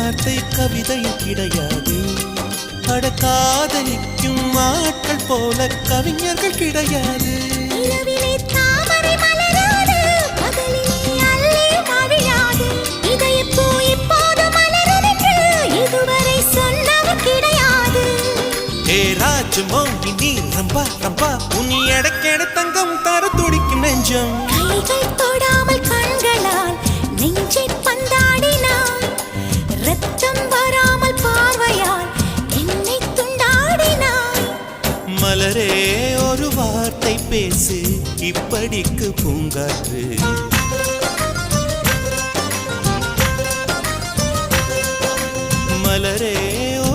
வார்த்தை கவிதையும் கிடையாது. அட காதலிக்கும் ஆட்கள் போல கவிஞர்கள் கிடையாது. நீ ரம்பா ரம்பா உன்னி எடக்கெட தங்கம் தர துடிக்கும் நெஞ்சம். கைகள் தொடாமல் கண்களால் நெஞ்சை பந்தாடினாய். ரத்தம் வராமல் பார்வையால் என்னை துண்டாடினாய். மலரே ஒரு வார்த்தை பேசு இப்படிக்கு பூங்காற்று.